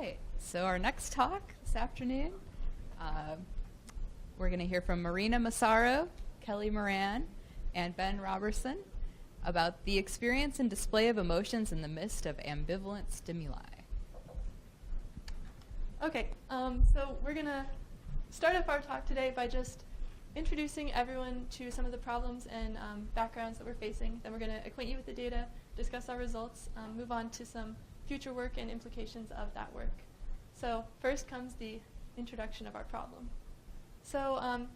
right, so our next talk this afternoon, we're going to hear from Marina Massaro, Kelly Moran, and Ben Robertson about the experience and display of emotions in the midst of ambivalent stimuli. Okay, so we're going to start off our talk today by just introducing everyone to some of the problems and backgrounds that we're facing. Then we're going to acquaint you with the data, discuss our results, move on to some future work and implications of that work. So first comes the introduction of our problem. So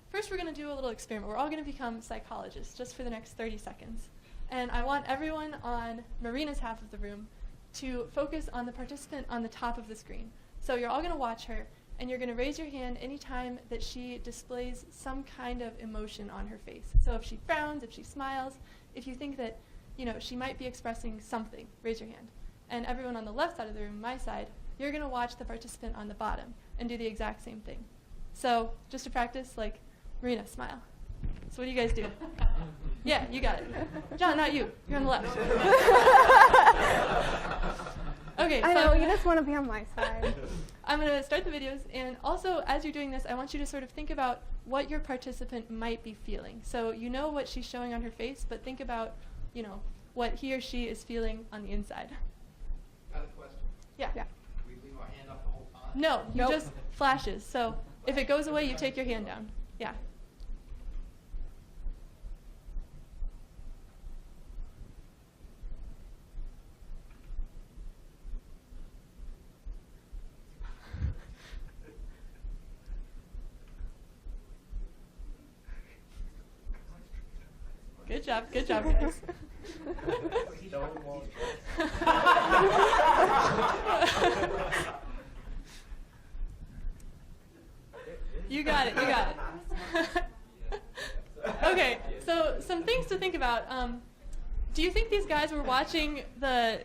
first we're going to do a little experiment. We're all going to become psychologists just for the next 30 seconds. And I want everyone on Marina's half of the room to focus on the participant on the top of the screen. So you're all going to watch her, and you're going to raise your hand anytime that she displays some kind of emotion on her face. So if she frowns, if she smiles, if you think that she might be expressing something, raise your hand. And everyone on the left side of the room, my side, you're going to watch the participant on the bottom and do the exact same thing. So just to practice, like, Marina, smile. So what do you guys do? Yeah, you got it. John, not you. You're on the left. Okay, I know, you just want to be on my side. I'm going to start the videos, and also as you're doing this, I want you to sort of think about what your participant might be feeling. So you know what she's showing on her face, but think about, what he or she is feeling on the inside. Got a question? Yeah. Do we leave our hand up the whole time? No, you Nope. just flashes. So if it goes away, you take your hand down. Yeah. Good job, guys. You got it. Okay, so some things to think about. Do you think these guys were watching the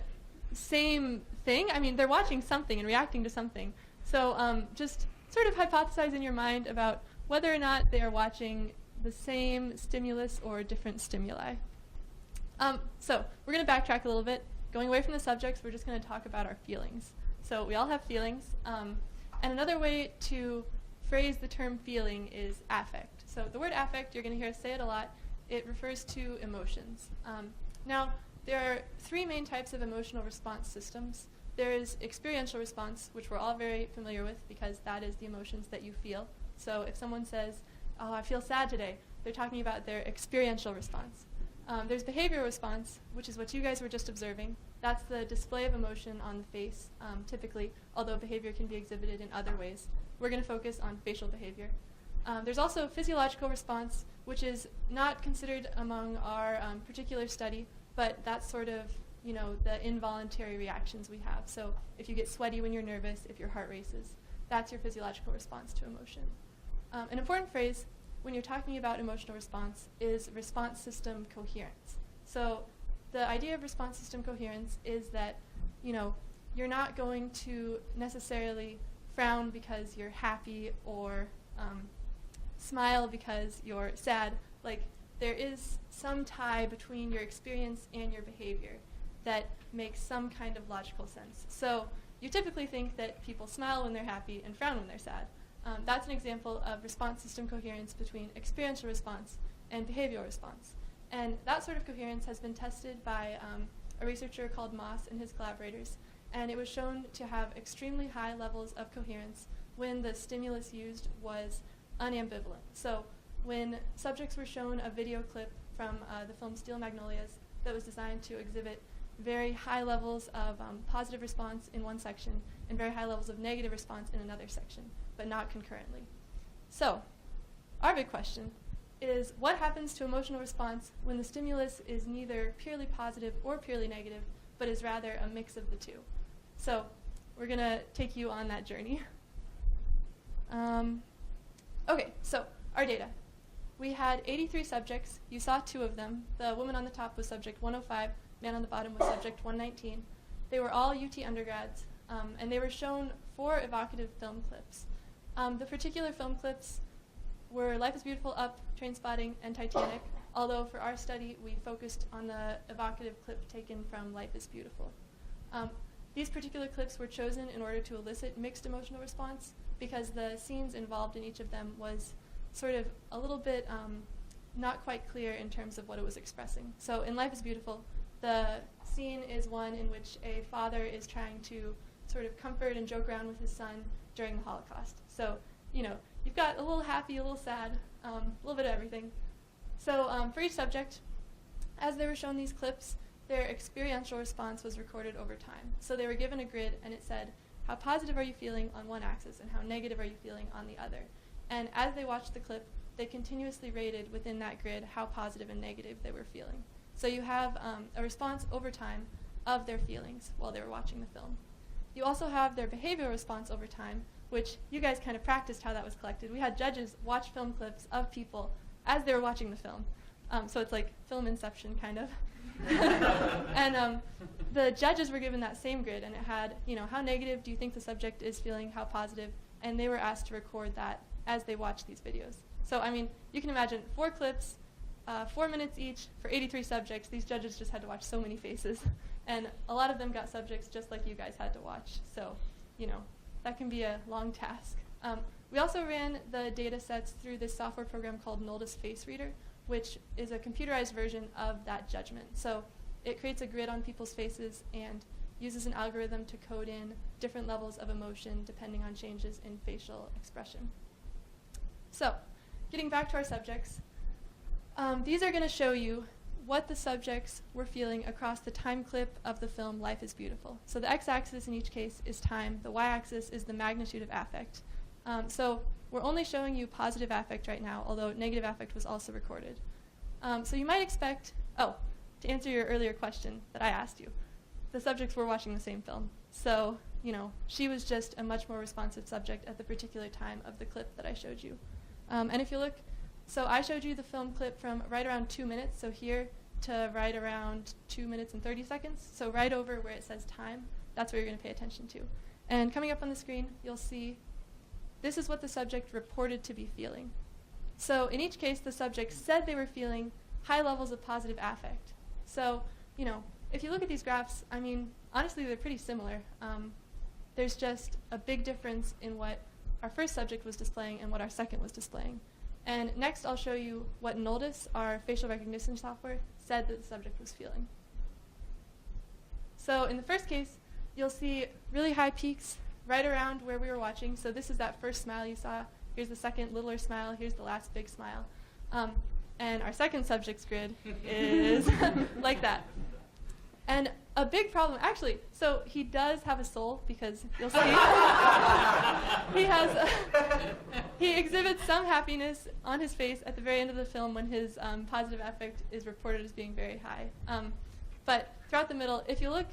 same thing? I mean, they're watching something and reacting to something. So just sort of hypothesize in your mind about whether or not they are watching the same stimulus or different stimuli. So we're going to backtrack a little bit. Going away from the subjects, we're just going to talk about our feelings. So we all have feelings. And another way to phrase the term feeling is affect. So the word affect, you're going to hear us say it a lot. It refers to emotions. Now, there are three main types of emotional response systems. There is experiential response, which we're all very familiar with because that is the emotions that you feel. So if someone says, "Oh, I feel sad today," they're talking about their experiential response. There's behavioral response, which is what you guys were just observing. That's the display of emotion on the face, typically, although behavior can be exhibited in other ways. We're going to focus on facial behavior. There's also physiological response, which is not considered among our particular study, but that's sort of, the involuntary reactions we have. So if you get sweaty when you're nervous, if your heart races, that's your physiological response to emotion. An important phrase when you're talking about emotional response is response system coherence. So the idea of response system coherence is that, you're not going to necessarily frown because you're happy or smile because you're sad. Like, there is some tie between your experience and your behavior that makes some kind of logical sense. So you typically think that people smile when they're happy and frown when they're sad. That's an example of response system coherence between experiential response and behavioral response. And that sort of coherence has been tested by a researcher called Moss and his collaborators. And it was shown to have extremely high levels of coherence when the stimulus used was unambivalent. So when subjects were shown a video clip from the film Steel Magnolias that was designed to exhibit very high levels of positive response in one section and very high levels of negative response in another section, but not concurrently. So our big question is, what happens to emotional response when the stimulus is neither purely positive or purely negative, but is rather a mix of the two? So we're going to take you on that journey. Okay, so our data. We had 83 subjects. You saw 2 of them. The woman on the top was subject 105. Man on the bottom was subject 119. They were all UT undergrads, and they were shown 4 evocative film clips. The particular film clips were Life is Beautiful, Up, Trainspotting, and Titanic, although for our study we focused on the evocative clip taken from Life is Beautiful. These particular clips were chosen in order to elicit mixed emotional response because the scenes involved in each of them was sort of a little bit not quite clear in terms of what it was expressing. So in Life is Beautiful, the scene is one in which a father is trying to sort of comfort and joke around with his son during the Holocaust. So, you know, you've got a little happy, a little sad, a little bit of everything. So for each subject, as they were shown these clips, their experiential response was recorded over time. So they were given a grid and it said, how positive are you feeling on one axis and how negative are you feeling on the other? And as they watched the clip, they continuously rated within that grid how positive and negative they were feeling. So you have a response over time of their feelings while they were watching the film. You also have their behavioral response over time, which you guys kind of practiced how that was collected. We had judges watch film clips of people as they were watching the film. So it's like film inception, kind of. And the judges were given that same grid, and it had, you know, how negative do you think the subject is feeling, how positive, and they were asked to record that as they watched these videos. So, I mean, you can imagine 4 clips, 4 minutes each for 83 subjects. These judges just had to watch so many faces. And a lot of them got subjects just like you guys had to watch. So, you know, that can be a long task. We also ran the data sets through this software program called NIMBioS Face Reader, which is a computerized version of that judgment. So it creates a grid on people's faces and uses an algorithm to code in different levels of emotion depending on changes in facial expression. So, getting back to our subjects, these are going to show you what the subjects were feeling across the time clip of the film Life is Beautiful. So the x-axis in each case is time, the y-axis is the magnitude of affect. So we're only showing you positive affect right now, although negative affect was also recorded. So you might expect, to answer your earlier question that I asked you, the subjects were watching the same film. So, you know, she was just a much more responsive subject at the particular time of the clip that I showed you. And if you look, so I showed you the film clip from right around 2 minutes, so here to right around 2 minutes and 30 seconds. So right over where it says time, that's where you're going to pay attention to. And coming up on the screen, you'll see this is what the subject reported to be feeling. So in each case, the subject said they were feeling high levels of positive affect. So, you know, if you look at these graphs, I mean, honestly, they're pretty similar. There's just a big difference in what our first subject was displaying and what our second was displaying. And next, I'll show you what NIMBioS, our facial recognition software, said that the subject was feeling. So in the first case, you'll see really high peaks right around where we were watching. So this is that first smile you saw. Here's the second littler smile. Here's the last big smile. And our second subject's grid is like that. And a big problem, actually, so he does have a soul because you'll see he exhibits some happiness on his face at the very end of the film when his positive affect is reported as being very high. But throughout the middle, if you look,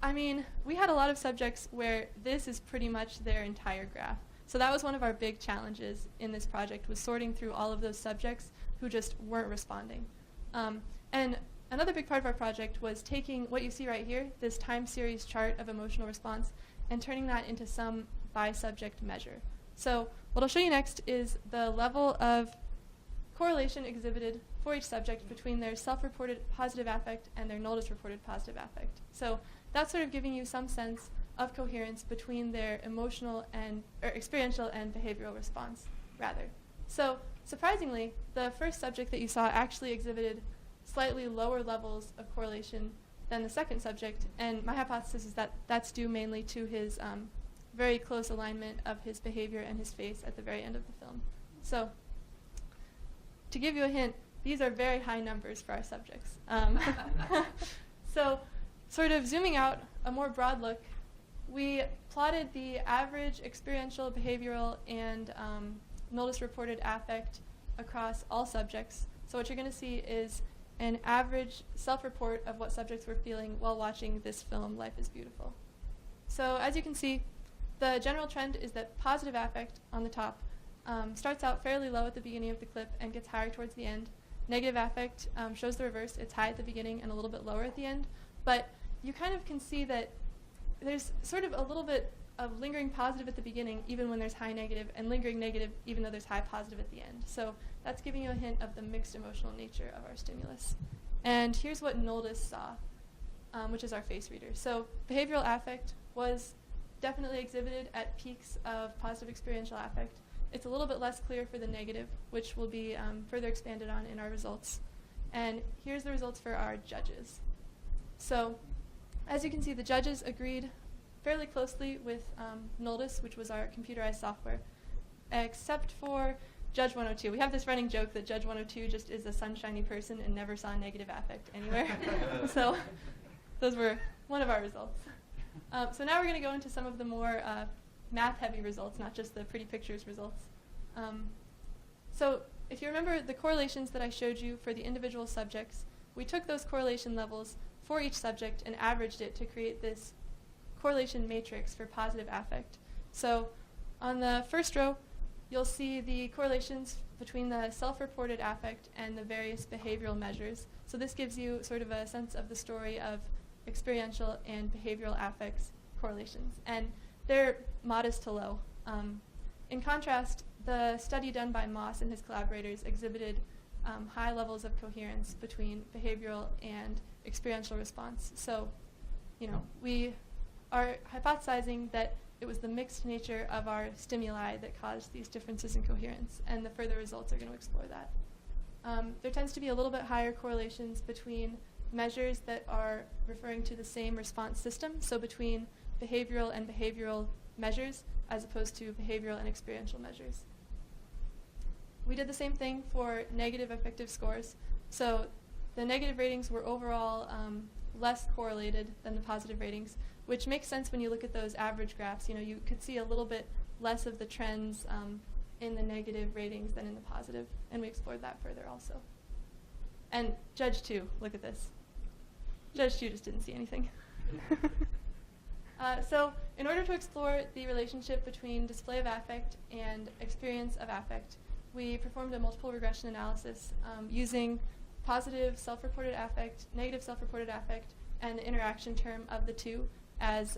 I mean, we had a lot of subjects where this is pretty much their entire graph. So that was one of our big challenges in this project, was sorting through all of those subjects who just weren't responding. And another big part of our project was taking what you see right here, this time series chart of emotional response, and turning that into some by-subject measure. So what I'll show you next is the level of correlation exhibited for each subject between their self-reported positive affect and their NIMBioS-reported positive affect. So that's sort of giving you some sense of coherence between their emotional and experiential and behavioral response, rather. So surprisingly, the first subject that you saw actually exhibited slightly lower levels of correlation than the second subject, and my hypothesis is that that's due mainly to his very close alignment of his behavior and his face at the very end of the film. So to give you a hint, these are very high numbers for our subjects. So sort of zooming out, a more broad look, we plotted the average experiential, behavioral, and NIMBioS-reported affect across all subjects. So what you're going to see is an average self-report of what subjects were feeling while watching this film, Life is Beautiful. So as you can see, the general trend is that positive affect on the top starts out fairly low at the beginning of the clip and gets higher towards the end. Negative affect shows the reverse. It's high at the beginning and a little bit lower at the end. But you kind of can see that there's sort of a little bit of lingering positive at the beginning, even when there's high negative, and lingering negative, even though there's high positive at the end. So that's giving you a hint of the mixed emotional nature of our stimulus. And here's what NIMBioS saw. which is our face reader. So behavioral affect was definitely exhibited at peaks of positive experiential affect. It's a little bit less clear for the negative, which will be further expanded on in our results. And here's the results for our judges. So as you can see, the judges agreed fairly closely with NIMBioS, which was our computerized software, except for Judge 102. We have this running joke that Judge 102 just is a sunshiny person and never saw negative affect anywhere. So those were one of our results. So now we're going to go into some of the more math-heavy results, not just the pretty pictures results. So if you remember the correlations that I showed you for the individual subjects, we took those correlation levels for each subject and averaged it to create this correlation matrix for positive affect. So on the first row, you'll see the correlations between the self-reported affect and the various behavioral measures. So this gives you sort of a sense of the story of experiential and behavioral affects correlations. And they're modest to low. In contrast, the study done by Moss and his collaborators exhibited high levels of coherence between behavioral and experiential response. So, we are hypothesizing that it was the mixed nature of our stimuli that caused these differences in coherence, and the further results are going to explore that. There tends to be a little bit higher correlations between measures that are referring to the same response system, so between behavioral and behavioral measures as opposed to behavioral and experiential measures. We did the same thing for negative affective scores. So the negative ratings were overall less correlated than the positive ratings, which makes sense when you look at those average graphs. You could see a little bit less of the trends in the negative ratings than in the positive, and we explored that further also. And Judge 2, look at this. Judge 2 just didn't see anything. So in order to explore the relationship between display of affect and experience of affect, we performed a multiple regression analysis using positive self-reported affect, negative self-reported affect, and the interaction term of the two as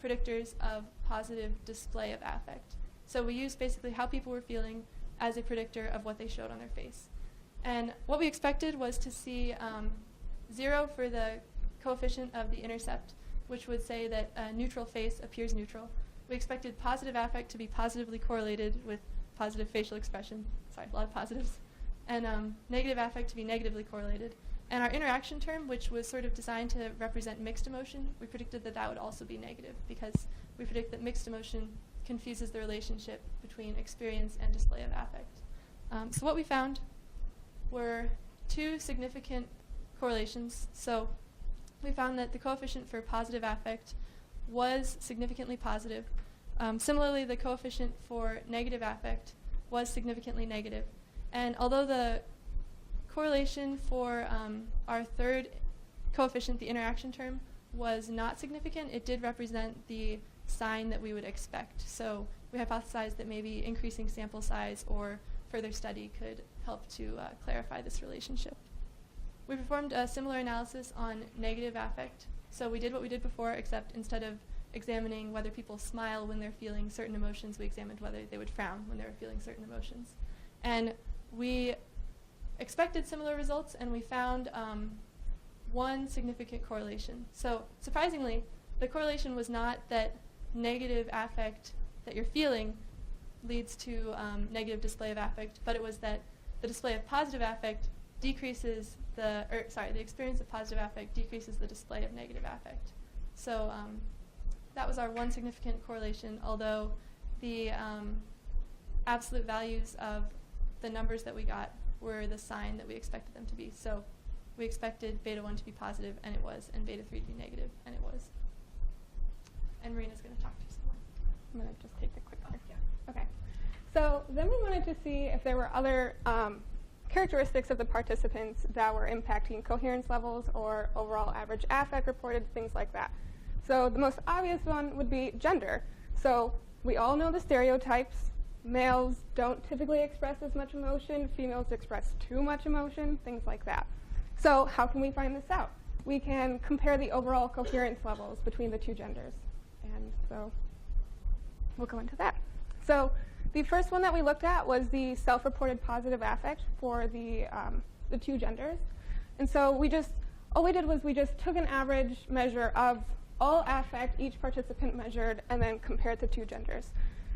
predictors of positive display of affect. So we used basically how people were feeling as a predictor of what they showed on their face. And what we expected was to see 0 for the coefficient of the intercept, which would say that a neutral face appears neutral. We expected positive affect to be positively correlated with positive facial expression. Sorry, a lot of positives. And negative affect to be negatively correlated. And our interaction term, which was sort of designed to represent mixed emotion, we predicted that that would also be negative because we predict that mixed emotion confuses the relationship between experience and display of affect. So what we found were 2 significant correlations. So we found that the coefficient for positive affect was significantly positive. Similarly, the coefficient for negative affect was significantly negative. And although the correlation for our third coefficient, the interaction term, was not significant, it did represent the sign that we would expect. So we hypothesized that maybe increasing sample size or further study could help to clarify this relationship. We performed a similar analysis on negative affect. So we did what we did before, except instead of examining whether people smile when they're feeling certain emotions, we examined whether they would frown when they were feeling certain emotions. And we expected similar results, and we found one significant correlation. So surprisingly, the correlation was not that negative affect that you're feeling leads to negative display of affect, but it was that the display of positive affect decreases the experience of positive affect decreases the display of negative affect. So that was our one significant correlation, although the absolute values of the numbers that we got were the sign that we expected them to be. So we expected beta 1 to be positive, and it was, and beta 3 to be negative, and it was. And Marina's going to talk to you some more. I'm going to just take the quick one. Okay. So then we wanted to see if there were other characteristics of the participants that were impacting coherence levels or overall average affect reported, things like that. So the most obvious one would be gender. So we all know the stereotypes. Males don't typically express as much emotion. Females express too much emotion, things like that. So how can we find this out? We can compare the overall coherence levels between the two genders. And so we'll go into that. So the first one that we looked at was the self-reported positive affect for the two genders. And so we just all we did was we just took an average measure of all affect each participant measured and then compared the two genders.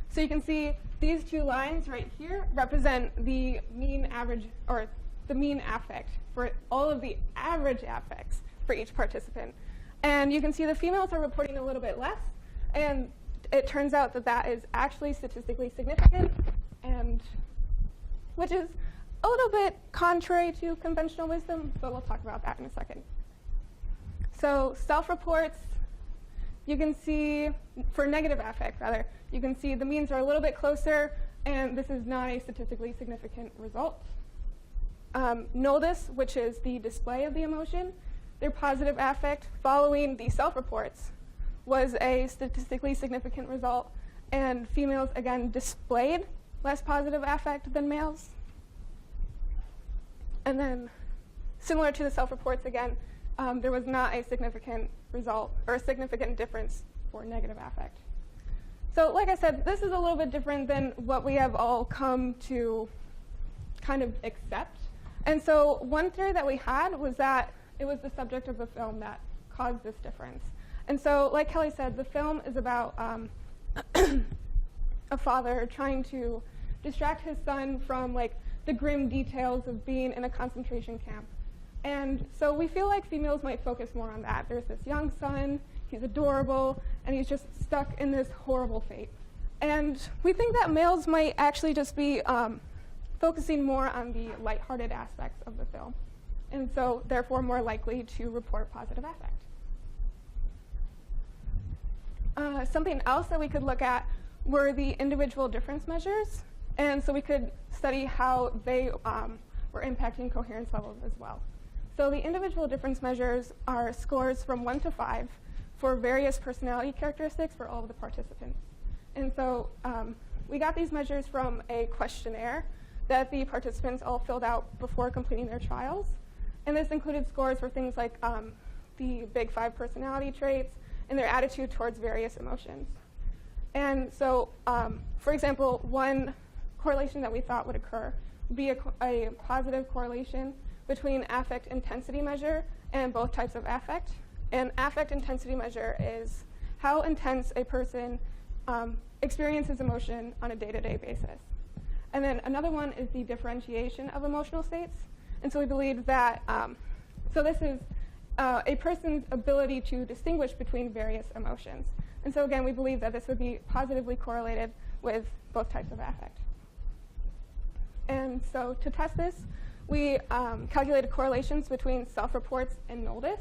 So you can see these two lines right here represent the mean average, or the mean affect for all of the average affects for each participant. And you can see the females are reporting a little bit less, and it turns out that that is actually statistically significant, and which is a little bit contrary to conventional wisdom, but we'll talk about that in a second. So self-reports, you can see, for negative affect rather, you can see the means are a little bit closer, and this is not a statistically significant result. Notice, which is the display of the emotion, their positive affect following the self-reports was a statistically significant result, and females, again, displayed less positive affect than males. And then, similar to the self-reports again, there was not a significant result or a significant difference for negative affect. So like I said, this is a little bit different than what we have all come to kind of accept. And so one theory that we had was that it was the subject of the film that caused this difference. And so, like Kelly said, the film is about a father trying to distract his son from like the grim details of being in a concentration camp. And so we feel like females might focus more on that. There's this young son, he's adorable, and he's just stuck in this horrible fate. And we think that males might actually just be focusing more on the lighthearted aspects of the film, and so therefore more likely to report positive affect. Something else that we could look at were the individual difference measures, and so we could study how they were impacting coherence levels as well. So the individual difference measures are scores from 1 to 5 for various personality characteristics for all of the participants. And so we got these measures from a questionnaire that the participants all filled out before completing their trials. And this included scores for things like the big 5 personality traits and their attitude towards various emotions. And so, for example, one correlation that we thought would occur would be a positive correlation between affect intensity measure and both types of affect. And affect intensity measure is how intense a person experiences emotion on a day-to-day basis. And then another one is the differentiation of emotional states. And so we believe that, so this is a person's ability to distinguish between various emotions. And so again, we believe that this would be positively correlated with both types of affect. And so to test this, we calculated correlations between self-reports and notice,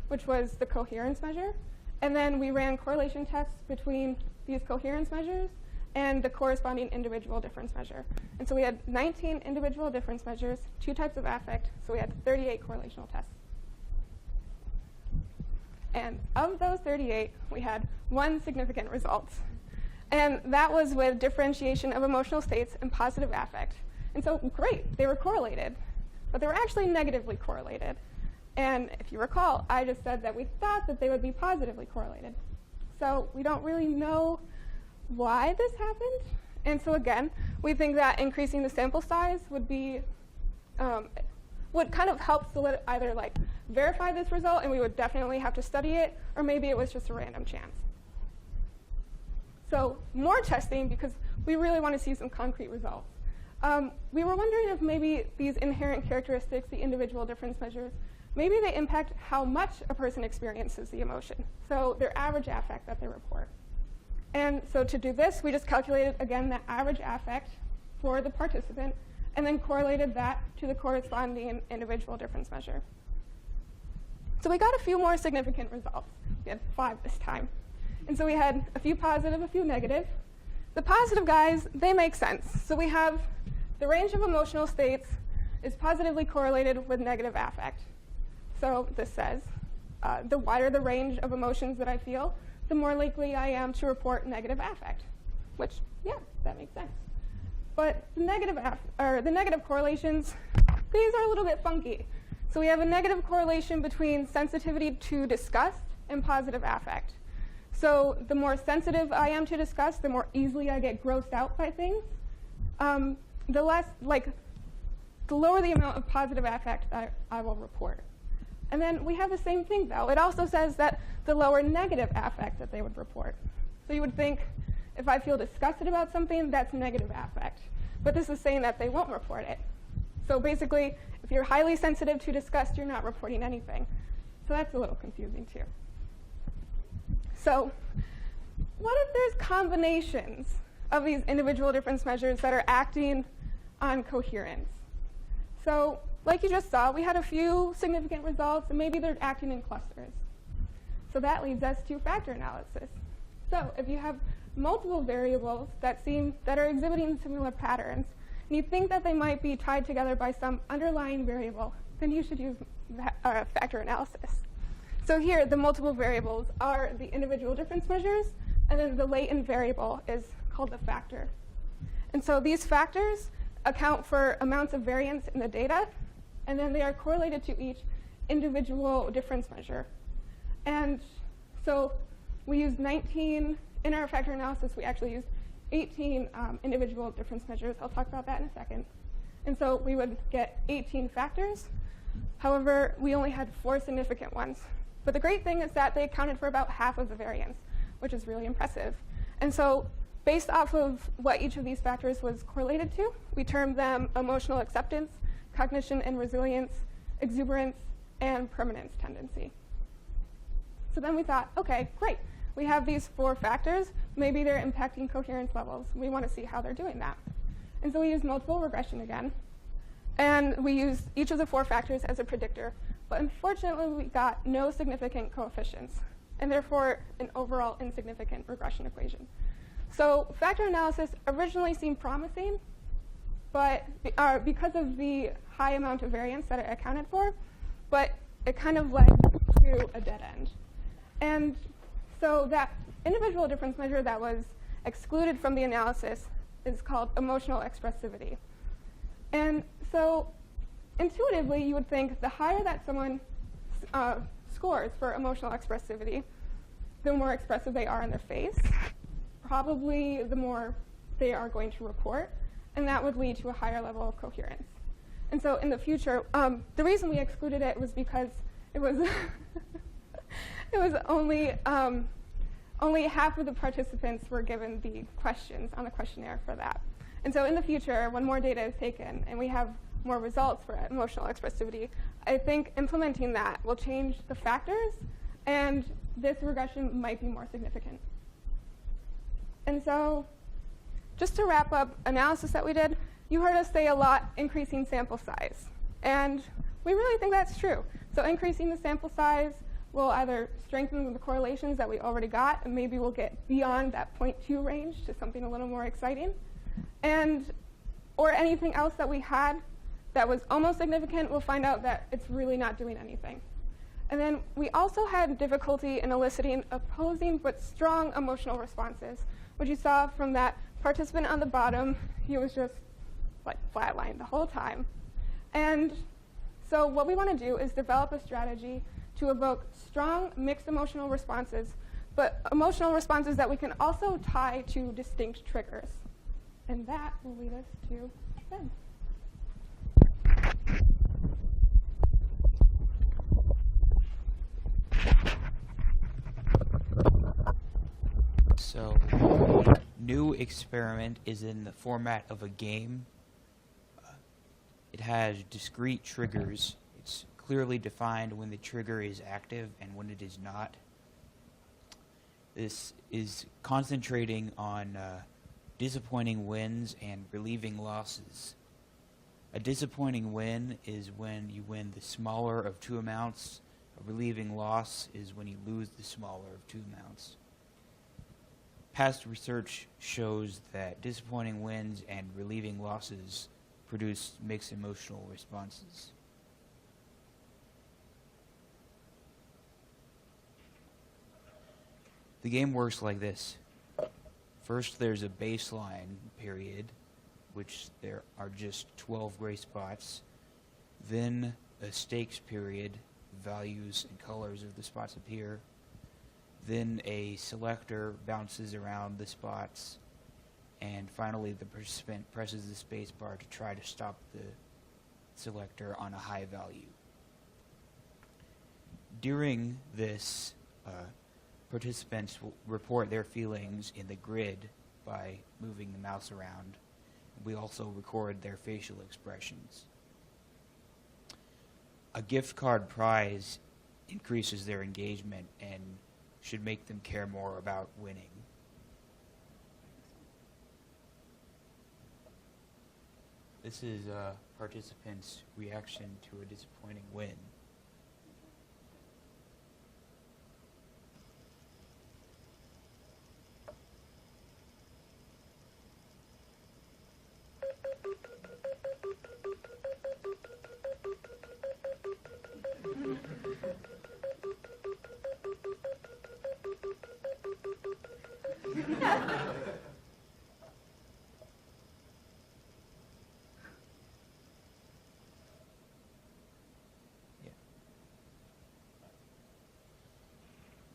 which was the coherence measure. And then we ran correlation tests between these coherence measures and the corresponding individual difference measure. And so we had 19 individual difference measures, 2 types of affect, so we had 38 correlational tests. And of those 38, we had 1 significant result. And that was with differentiation of emotional states and positive affect. And so great, they were correlated, but they were actually negatively correlated. And if you recall, I just said that we thought that they would be positively correlated. So we don't really know why this happened. And so again, we think that increasing the sample size would be, would kind of help either like verify this result, and we would definitely have to study it, or maybe it was just a random chance. So more testing, because we really want to see some concrete results. We were wondering if maybe these inherent characteristics, the individual difference measures, maybe they impact how much a person experiences the emotion, so their average affect that they report. And so to do this, we just calculated, again, the average affect for the participant, and then correlated that to the corresponding individual difference measure. So we got a few more significant results. We had 5 this time. And so we had a few positive, a few negative. The positive guys, they make sense. So we have the range of emotional states is positively correlated with negative affect. So this says, the wider the range of emotions that I feel, the more likely I am to report negative affect, which, yeah, that makes sense. But the negative correlations, these are a little bit funky. So we have a negative correlation between sensitivity to disgust and positive affect. So the more sensitive I am to disgust, the more easily I get grossed out by things. The lower the amount of positive affect that I will report. And then we have the same thing, though. It also says that the lower negative affect that they would report. So you would think, if I feel disgusted about something, that's negative affect. But this is saying that they won't report it. So basically, if you're highly sensitive to disgust, you're not reporting anything. So that's a little confusing, too. So what if there's combinations of these individual difference measures that are acting on coherence? So like you just saw, we had a few significant results, and maybe they're acting in clusters. So that leads us to factor analysis. So if you have multiple variables that are exhibiting similar patterns, and you think that they might be tied together by some underlying variable, then you should use factor analysis. So here, the multiple variables are the individual difference measures, and then the latent variable is called the factor. And so these factors account for amounts of variance in the data, and then they are correlated to each individual difference measure. And so we used 19, in our factor analysis, we actually used 18 individual difference measures. I'll talk about that in a second. And so we would get 18 factors. However, we only had 4 significant ones. But the great thing is that they accounted for about half of the variance, which is really impressive. And so based off of what each of these factors was correlated to, we termed them emotional acceptance, cognition and resilience, exuberance, and permanence tendency. So then we thought, OK, great. We have these 4 factors. Maybe they're impacting coherence levels. We want to see how they're doing that. And so we used multiple regression again. And we used each of the 4 factors as a predictor. But unfortunately, we got no significant coefficients, and therefore an overall insignificant regression equation. So factor analysis originally seemed promising, but because of the high amount of variance that it accounted for, but it kind of led to a dead end. And so that individual difference measure that was excluded from the analysis is called emotional expressivity. And so intuitively, you would think the higher that someone scores for emotional expressivity, the more expressive they are in their face, probably the more they are going to report, and that would lead to a higher level of coherence. And so in the future, the reason we excluded it was because it was it was only half of the participants were given the questions on the questionnaire for that. And so in the future, when more data is taken and we have more results for emotional expressivity, I think implementing that will change the factors, and this regression might be more significant. And so just to wrap up analysis that we did, you heard us say a lot, increasing sample size. And we really think that's true. So increasing the sample size will either strengthen the correlations that we already got, and maybe we'll get beyond that 0.2 range to something a little more exciting. Or anything else that we had that was almost significant, we'll find out that it's really not doing anything. And then we also had difficulty in eliciting opposing but strong emotional responses, which you saw from that participant on the bottom. He was just like flatlined the whole time. And so what we want to do is develop a strategy to evoke strong mixed emotional responses, but emotional responses that we can also tie to distinct triggers. And that will lead us to Ben. So, new experiment is in the format of a game. It has discrete triggers. It's clearly defined when the trigger is active and when it is not. This is concentrating on disappointing wins and relieving losses. A disappointing win is when you win the smaller of 2 amounts. A relieving loss is when you lose the smaller of 2 amounts. Past research shows that disappointing wins and relieving losses produce mixed emotional responses. The game works like this. First, there's a baseline period, which there are just 12 gray spots. Then a stakes period, values and colors of the spots appear. Then a selector bounces around the spots. And finally, the participant presses the space bar to try to stop the selector on a high value. During this, participants will report their feelings in the grid by moving the mouse around. We also record their facial expressions. A gift card prize increases their engagement and should make them care more about winning. This is a participant's reaction to a disappointing win.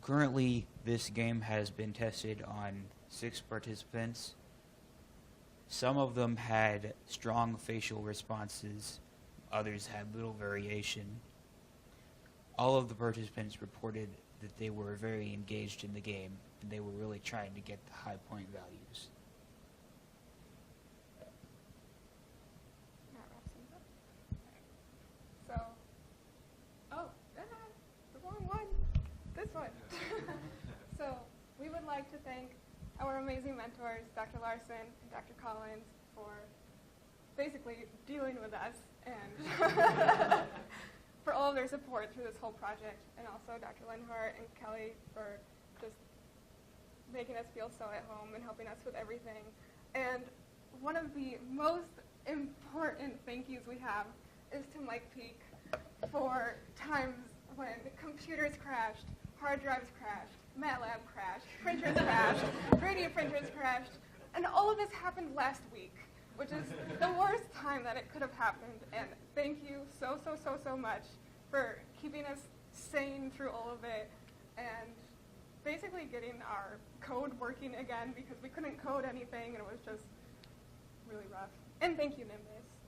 Currently, this game has been tested on 6 participants. Some of them had strong facial responses, others had little variation. All of the participants reported that they were very engaged in the game, and they were really trying to get the high point values. So, oh, the wrong one. This one. So, we would like to thank our amazing mentors, Dr. Larson and Dr. Collins, for basically dealing with us and for all of their support through this whole project, and also Dr. Lenhart and Kelly for just making us feel so at home and helping us with everything. And one of the most important thank yous we have is to Mike Peak for times when computers crashed, hard drives crashed, MATLAB crashed, printers crashed, 3D printers crashed, and all of this happened last week, which is the worst time that it could have happened. And thank you so, so, so, so much for keeping us sane through all of it and basically getting our code working again, because we couldn't code anything and it was just really rough. And thank you, NIMBioS.